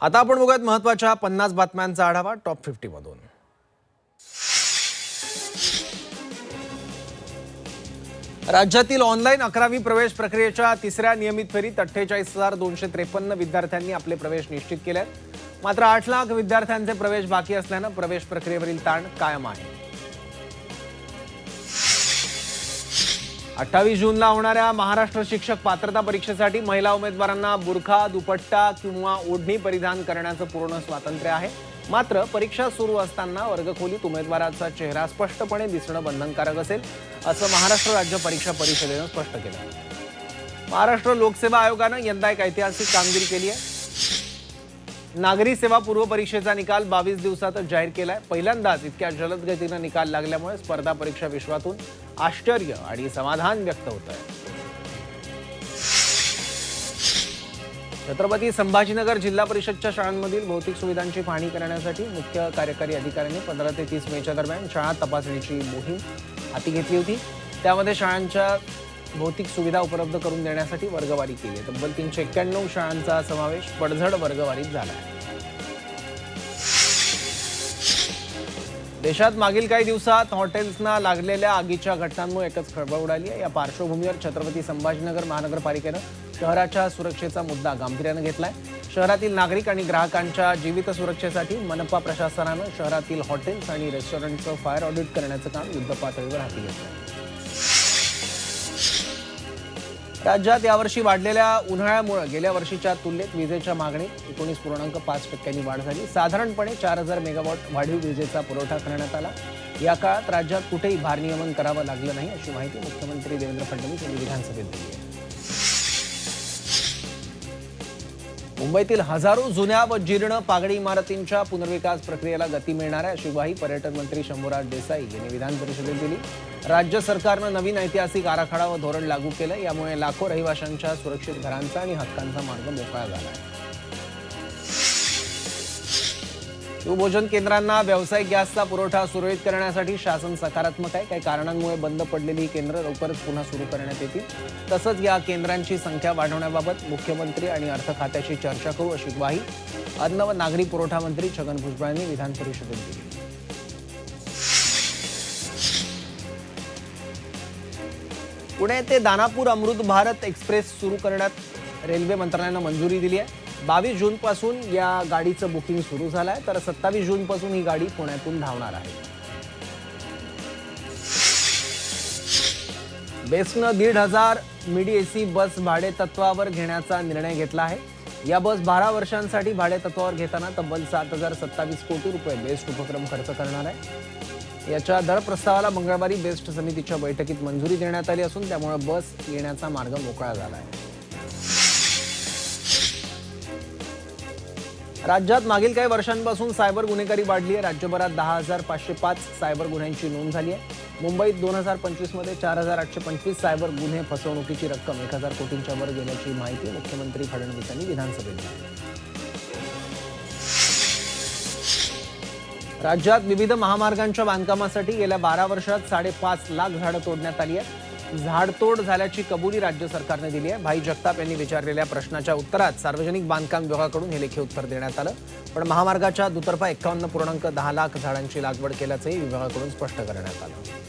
आता आपण बघूयात महत्त्वाच्या 50 बातम्यांचा आढावा टॉप 50 मधून। राज्यातील ऑनलाईन 11वी प्रवेश प्रक्रियेच्या तिसऱ्या नियमित फेरीत 48,253 विद्यार्थ्यांनी आपले प्रवेश निश्चित केले। मात्र 8 लाख विद्यार्थ्यांचे प्रवेश बाकी असल्याने प्रवेश प्रक्रियेवरील ताण कायम आहे। 28 जूनला होणाऱ्या महाराष्ट्र शिक्षक पात्रता परीक्षेसाठी महिला उमेदवारांना बुरखा, दुपट्टा किंवा ओढणी परिधान करण्याचं पूर्ण स्वातंत्र्य आहे। मात्र परीक्षा सुरू असताना वर्गखोलीत उमेदवाराचा चेहरा स्पष्टपणे दिसणं बंधनकारक असेल, असं महाराष्ट्र राज्य परीक्षा परिषदेनं स्पष्ट केलं। महाराष्ट्र लोकसेवा आयोगानं यंदा एक ऐतिहासिक कामगिरी केली आहे। नागरी सेवा पूर्व परीक्षेचा निकाल 22 दिवसातच जाहीर केलाय। पहिल्यांदाच इतक्या जलद गतीने निकाल लागल्यामुळे स्पर्धा परीक्षा विश्वातून आश्चर्य आणि समाधान व्यक्त होत आहे। छत्रपती संभाजीनगर जिल्हा परिषदच्या शाळांमधील भौतिक सुविधांची पाहणी करण्यासाठी मुख्य कार्यकारी अधिकाऱ्यांनी 15 ते 30 मेच्या दरम्यान शाळा तपासणीची मोहीम हाती घेतली होती। त्यामध्ये शाळांच्या भौतिक सुविधा उपलब्ध करून देण्यासाठी वर्गवारी केली आहे। तब्बल 391 शाळांचा समावेश पडझड वर्गवारीत झाला आहे। देशात मागील काही दिवसात हॉटेल्सना लागलेल्या आगीच्या घटनांमुळे एकच खळबळ उडाली आहे। या पार्श्वभूमीवर छत्रपती संभाजीनगर महानगरपालिकेनं शहराच्या सुरक्षेचा मुद्दा गांभीर्याने घेतलाय। शहरातील नागरिक आणि ग्राहकांच्या जीवित सुरक्षेसाठी मनपा प्रशासनानं शहरातील हॉटेल्स आणि रेस्टॉरंटचं फायर ऑडिट करण्याचं काम युद्धपातळीवर हाती घेतलंय। राज्यात यावर्षी वाढलेल्या उन्हाळ्यामुळे गेल्या वर्षीच्या तुलनेत विजेच्या मागणीत 19.5% वाढ झाली। साधारणपणे 4000 मेगावॉट वाढीव विजेचा पुरवठा करण्यात आला। या काळात राज्यात कुठेही भारनियमन करावं लागलं नाही, अशी माहिती मुख्यमंत्री देवेंद्र फडणवीस यांनी विधानसभेत दिली आहे। मुंबईतील हजारो जुन्या व जीर्ण पागडी इमारतींच्या पुनर्विकास प्रक्रियेला गती मिळणार आहे, अशी ग्वाही पर्यटन मंत्री शंभूराज देसाई यांनी विधान परिषदेत दिली। राज्य सरकारनं नवीन ऐतिहासिक आराखडा व धोरण लागू केलं। यामुळे लाखो रहिवाशांच्या सुरक्षित घरांचा आणि हक्कांचा मार्ग मोकळा झाला आहे। शिवभोजन केंद्रांना व्यावसायिक गॅसचा पुरवठा सुरळीत करण्यासाठी शासन सकारात्मक आहे। काही कारणांमुळे बंद पडलेली ही केंद्र लवकरच पुन्हा सुरू करण्यात येतील। तसंच या केंद्रांची संख्या वाढवण्याबाबत मुख्यमंत्री आणि अर्थ खात्याशी चर्चा करू, अशी ग्वाही अन्न व नागरी पुरवठा मंत्री छगन भुजबळ यांनी विधान परिषदेत दिली। पुणे ते दानापूर अमृत भारत एक्सप्रेस सुरू करण्यात रेल्वे मंत्रालयानं मंजुरी दिली आहे। 22 जूनपासून या गाडीचं बुकिंग सुरू झालं आहे, तर 27 जूनपासून ही गाडी पुण्यातून धावणार आहे। बेस्टनं 1,500 मिडी एसी बस भाडे तत्वावर घेण्याचा निर्णय घेतला आहे। या बस 12 वर्षांसाठी भाडे तत्वावर घेताना तब्बल 7,027 कोटी रुपये बेस्ट उपक्रम खर्च करणार आहे। याच्या दर प्रस्तावाला मंगळवारी बेस्ट समितीच्या बैठकीत मंजुरी देण्यात आली असून त्यामुळे बस येण्याचा मार्ग मोकळा झाला आहे। राज्यात मागील काही वर्षांपासून सायबर गुन्हेगारी वाढली आहे। राज्यभरात 10,505 सायबर गुन्ह्यांची नोंद झाली आहे। मुंबईत 2025 मध्ये 4,825 सायबर गुन्हे फसवणुकीची रक्कम 1,000 कोटींच्या वर गेल्याची माहिती मुख्यमंत्री फडणवीस यांनी विधानसभेत दिली। राज्यात विविध महामार्गांच्या बांधकामासाठी गेल्या 12 वर्षात 5.5 लाख झाडं तोडण्यात आली आहेत। झाडतोड झाल्याची कबुली राज्य सरकारने दिली आहे। भाई जगताप यांनी विचारलेल्या प्रश्नाच्या उत्तरात सार्वजनिक बांधकाम विभागाकडून हे लेखी उत्तर देण्यात आलं, पण महामार्गाच्या दुतर्फा 51.10 लाख झाडांची लागवड केल्याचंही विभागाकडून स्पष्ट करण्यात आलं।